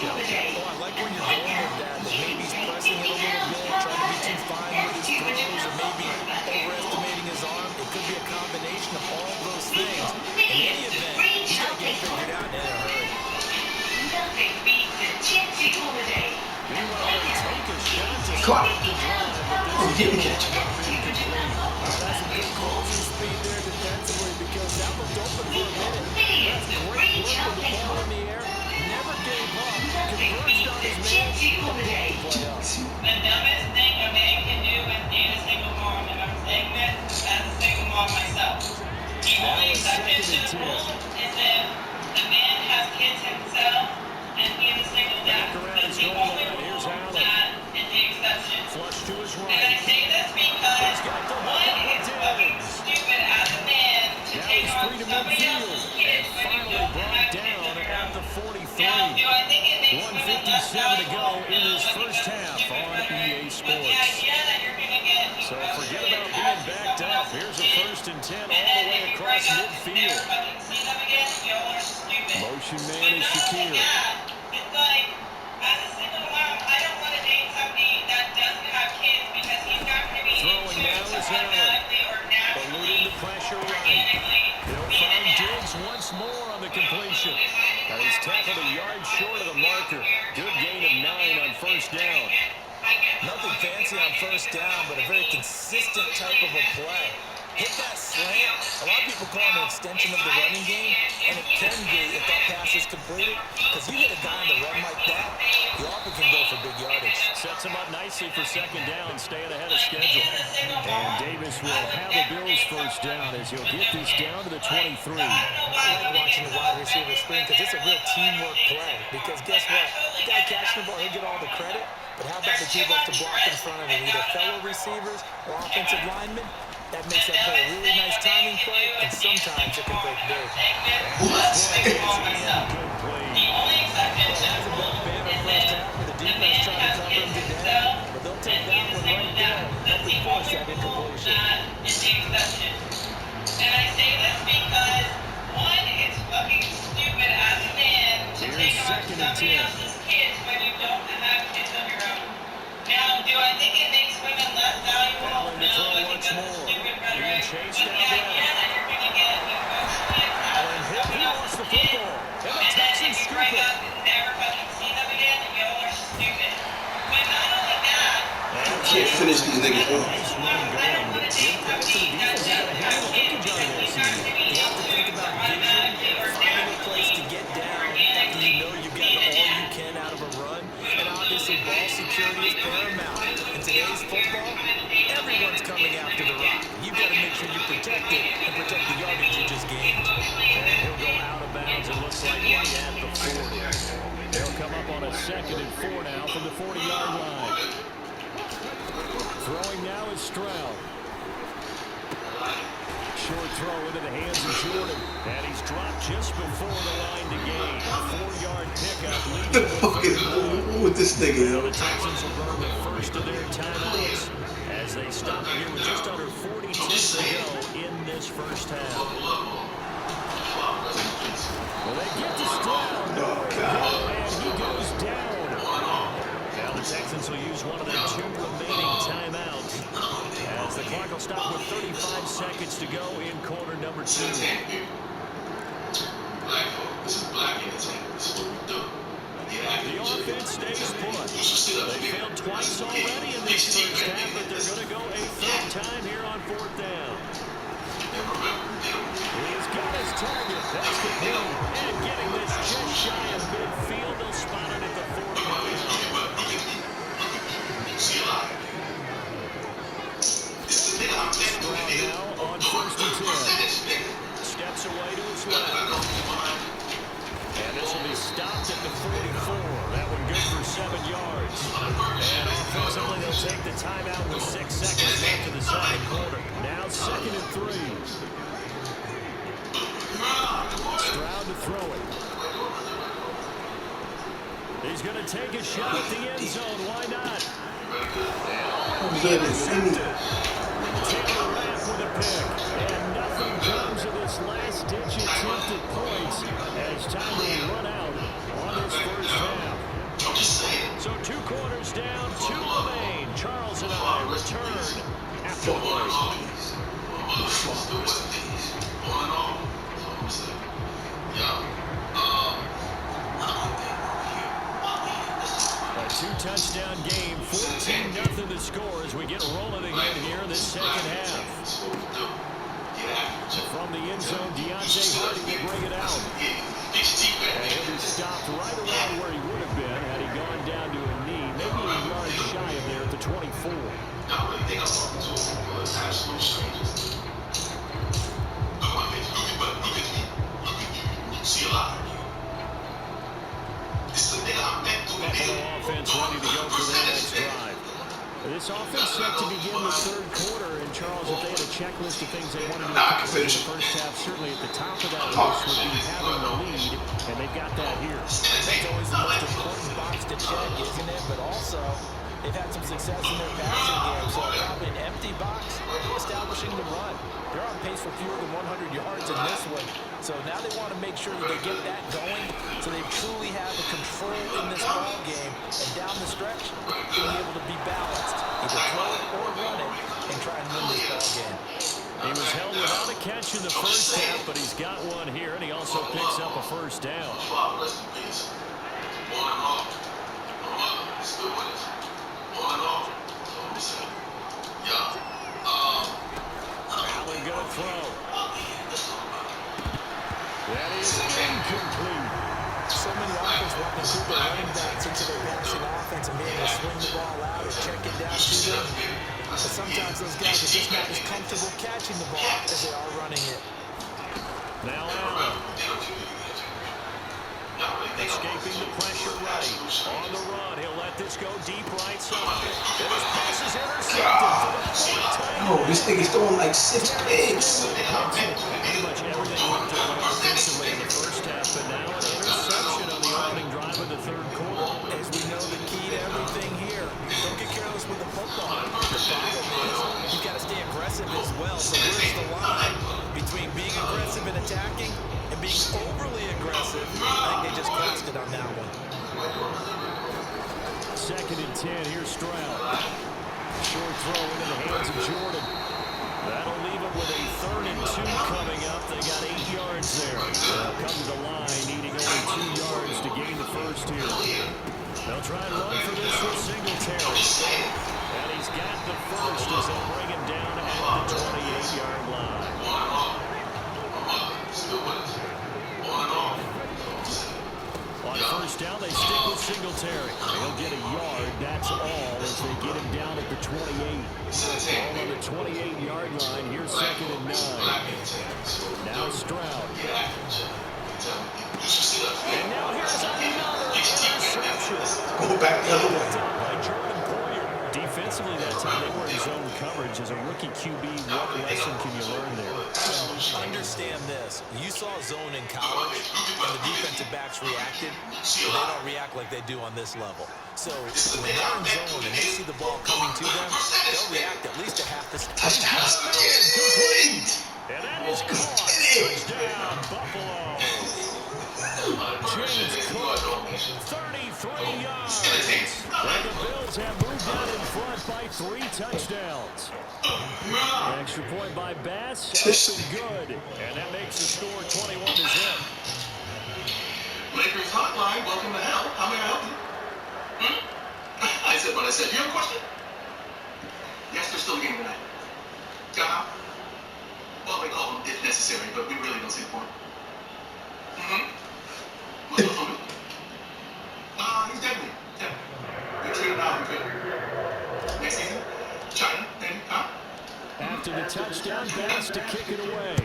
show. Oh, I like where you're going with that. That maybe he's pressing it a little bit, trying to be too fine with his throws, or maybe overestimating his arm. It could be a combination of all of those things. In any event, he's got to get it figured out in a hurry. Meanwhile, they take a shot to start the drive, but this is that's a good closing speed there defensively, because that looked open for a minute. That's great work with the ball in the air. Never gave up. Converged on his man. And play up. The dumbest thing a man can do is need a single mom, and I'm saying this as a single mom myself. The only exception to the rule is if the man has kids himself and he is a single dad. That's the only rule that is the exception. Flush to his right. And I say this because, one, it's fucking stupid as a man to take on somebody else's kids when you don't have kids of your own. At the 43. Now, do I think it makes women less 157 to go valuable? in No, this I think first that's half stupid on rhetoric. EA But the Sports. idea that you're going to get So forget about being backed up. Here's a 1st and 10 all the and then way if you across bring up never midfield. fucking see them again, y'all are stupid. Motion But man is not only Shakir. that, it's like, as a single mom, I don't want to date somebody that doesn't have kids because he's not going to be Throwing now is Allen. automatically or Eluding naturally, the pressure right. organically, He'll be find the Diggs once more on the completion. Now he's tackled a yard short of the marker. Good gain of 9 on first down. Nothing fancy on first down, but a very consistent type of a play. Hit that slant. A lot of people call it an extension of the running game, and it can be if that pass is completed, because you hit a guy on the run like that, you often can go for big yardage. Sets him up nicely for second down, staying ahead of schedule. And Davis will have the Bills first down as he'll get this down to the 23. I like watching the wide receiver screen because it's a real teamwork play. Because guess what? The guy catching the ball, he'll get all the credit, but how about the people to block in front of him, either fellow receivers or offensive linemen? That makes that play a really nice timing play, and sometimes it can break big. The only exception to the rule is if the man has kids himself and he's a single dad. That's the only rule that is the exception. And I say this because, one, it's fucking stupid as a man to take on somebody else's kids when you don't have kids of your own. Now, do I think it makes women less valuable? No, I think that's a stupid rhetoric. But the idea that you're going to get emotionally attached to someone else's kids, and then if you bring up never fucking see them again, y'all are stupid. But not only that, Can't finish these niggas up. I don't want to date somebody that doesn't have kids and he's not going to be able to automatically or naturally To get down, organically you know you've be got the all dad. you can out of a run, and obviously ball security is paramount. In today's football, everyone's coming after the rock. You've got to make sure you protect it and protect the yardage you just gained. And he'll go out of bounds, it looks like right at the 40. They'll come up on a 2nd and 4 now from the 40-yard line. Throwing now is Stroud. Short throw into the hands of Jordan. And he's dropped just before the line to gain. 4-yard pickup leads What the fuck is wrong with this nigga, the yo? Texans will burn the first of their timeouts as they stop here with just under 40 ticks to go in this first half. Well, they get to Stroud. Oh, God. And he goes down. Now the Texans will use one of their 2 remaining timeouts as the clock will stop with 35 seconds to go in quarter number 2. The offense stays put. They failed twice already in this first half, but they're going to go a 3rd time here on 4th down. He's got his target. That's complete. And getting this just shy of midfield. They'll spot it at the 40-yard line. Stroud now on 1st and 10. Steps away to his left. And this will be stopped at the 44. That one good for 7 yards. And offensively, they'll take the timeout with 6 seconds left in the second quarter. Now 2nd and 3. Stroud to throw it. He's going to take a shot at the end zone. Why not? Intercepted. Taylor Rapp with a pick. And nothing comes of this last-ditch attempt at points as time will run out on this first half. return after the break. A two-touchdown game, 14-0 the score as we get rolling again here in the second half. From the end zone, Deontay Hardy will bring it out. And he'll be stopped right around where he would have been had he gone down to a knee, maybe a yard shy of there at the 24. Buffalo offense ready to go for their next drive. This offense set to begin the third quarter, and Charles, if they had a checklist of things they wanted to accomplish in the first half, certainly at the top of that list would be having the lead, and they've got that here. That's always the most important box to check, isn't it? But also, they've had some success in their passing game, so probably an empty box, establishing the run. They're on pace for fewer than 100 yards in this one, so now they want to make sure that they get that going, so they truly have a control in this ball game, and down the stretch, being able to be balanced, either throw it or run it, and try and win this ball game. He was held without a catch in the first half, but he's got one here, and he also picks up a first down. Allen gonna throw. That is incomplete. So many offenses want to keep their running backs into their passing offense and be able to swing the ball out or check it down to them. But sometimes those guys are just not as comfortable catching the ball as they are running it. Now Allen. Escaping the pressure right. On the run, he'll let this go deep right side. And his pass is intercepted. Oh, this nigga's throwing like 6 picks. Pretty much everything went to him offensively in the first half, but now an interception on the opening drive of the third quarter. As we know, the key to everything here, don't get careless with the football. The problem is you've got to stay aggressive as well. So where's the line between being aggressive and attacking and being overly aggressive? I think they just crossed it on that one. 2nd and 10, here's Stroud. Short throw into the hands of Jordan. That'll leave him with a 3rd and 2 coming up. They got 8 yards there. They'll come to the line, needing only 2 yards to gain the first here. They'll try and run for this with Singletary. And he's got the first as they'll bring him down at the 28-yard line. On first down, they stick with Singletary. He'll get a yard, that's all, as they get him down at the 28. All on the 28-yard line. Here's 2nd and 9. Now Stroud. And now here's another interception. Go back the other way. By Jordan Poyer. Defensively that time, they were in zone coverage. As a rookie QB, what lesson can you learn there? Understand this. You saw zone in college, and the defensive backs reacted, but they don't react like they do on this level. So when they're in zone and they see the ball coming to them, they'll react at least a half a step. Complete. And that is caught. Touchdown, Buffalo. James Cook, 33 yards. And the Bills have moved out in front by 3 touchdowns. An extra point by Bass, up and good. And that makes the score 21-0. Lakers hotline, welcome to hell. How may I help you? I said what I said. Do you have a question? Yes, there's still a game tonight. Well, we call him if necessary, but we really don't see the point. What's up, homie? He's deadly. Yeah. We traded out. We could. Next season, China, maybe, After the touchdown, Bass to kick it away.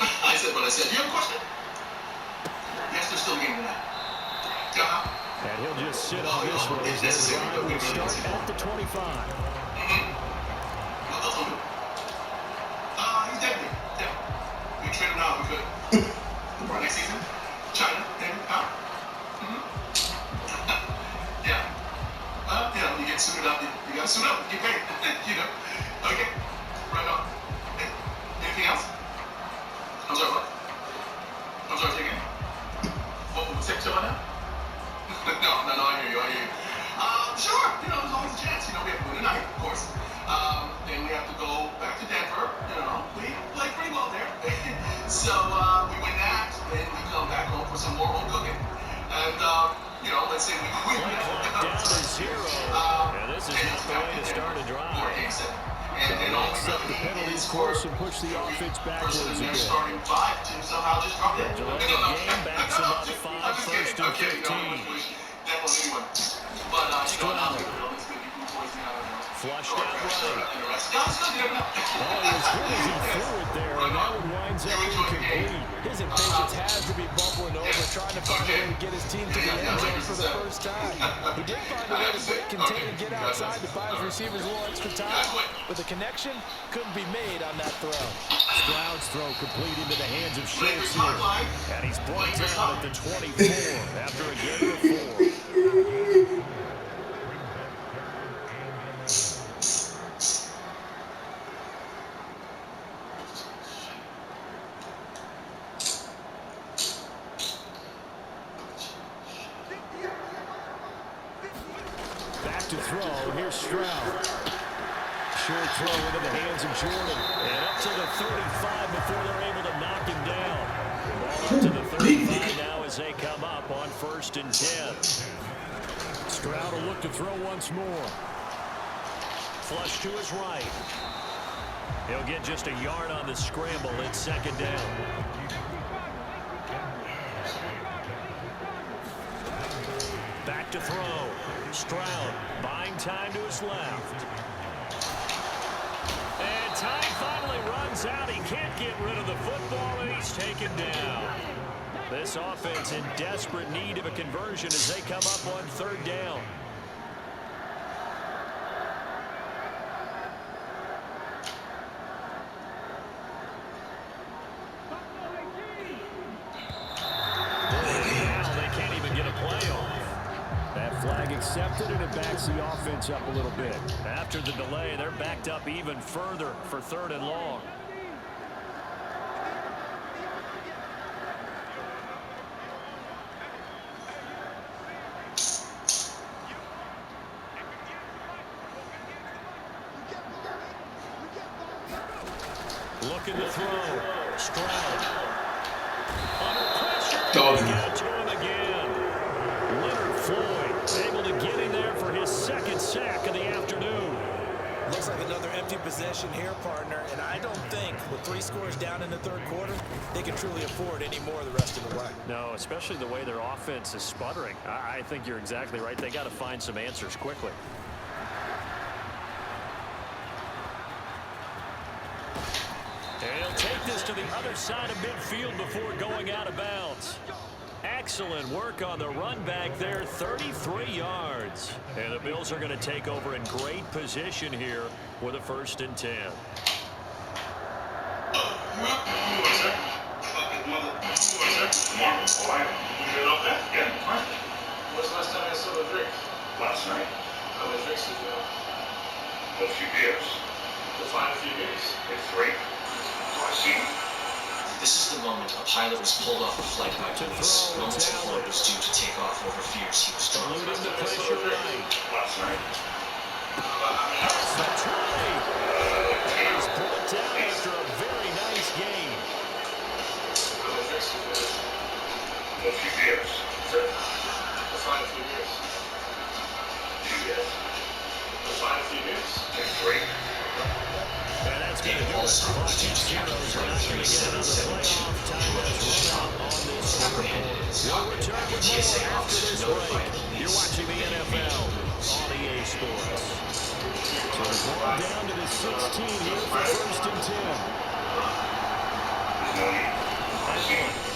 I said what I said. Do you have a question? Yes, there's still a game tonight. And he'll just sit on this one as the drive will start at the 25. What's up, homie? He's deadly. Yeah. We traded out. We could. For next season, China, maybe, Yeah. You get suited up. You gotta suit up. Get paid. Okay. Right on. Anything else? I'm sorry, what? I'm sorry, say again. What, take about that? No, I hear you. Sure. You know, there's always a chance. You know, we have to win tonight, of course. Then we have to go back to Denver. You know, we played pretty well there. So we win that, then we come back home for some more home cooking. And, you know, let's say we win Play clock down to 0. And this is not the way to start a drive. And all Set the penalties course and push the offense backwards again. starting 5 to somehow just drop it. Delay of game backs him up 5, first and 15. Flushed out right. Oh, as good as he threw it there, and that one winds up incomplete. His impatience has to be bubbling over, trying to find a way to get his team to the end zone for the first time. He did find a way to break contain and get outside to buy his receivers a little extra time, but the connection couldn't be made on that throw. Stroud's throw complete into the hands of Schultz here. And he's brought down at the 24 after a gain of 4. To throw, here's Stroud. Short throw into the hands of Jordan. And up to the 35 before they're able to knock him down. Ball up to the 35 now as they come up on 1st and 10. Stroud will look to throw once more. Flush to his right. He'll get just a yard on the scramble. It's 2nd down. Back to throw. Stroud buying time to his left. And time finally runs out. He can't get rid of the football, and he's taken down. This offense in desperate need of a conversion as they come up on 3rd down. Now they can't even get a play off. That flag accepted, and it backs the offense up a little bit. After the delay, they're backed up even further for 3rd and long. Looking to throw. Stroud. Under pressure. Get to him again. Leonard Floyd able to get in there for his 2nd sack of the afternoon. Looks like another empty possession here, partner, and I don't think with 3 scores down in the 3rd quarter, they can truly afford any more the rest of the way. No, especially the way their offense is sputtering. I think you're exactly right. They got to find some answers quickly. And he'll take this to the other side of midfield before going out of bounds. Excellent work on the run back there, 33 yards. And the Bills are going to take over in great position here with a 1st and 10. When's the last time I saw the drink? Last night. How many drinks did you have? A few beers. Define a few beers. It's 3. This is the moment a pilot was pulled off a flight by police. Moments before it was due to take off over fears he was drunk. Losing the pressure right. Last night. That's right. And he's brought down after a very nice game. How many drinks did you have? A few beers. Define a few beers. 2 beers. Define a few beers. It's 3. And that's going to do it. Washington Heroes are not going to get another playoff time that's run out on this scoreboard. We'll return with more after this break. You're watching the NFL on EA Sports. So it's ball down to the 16 here for 1st and 10.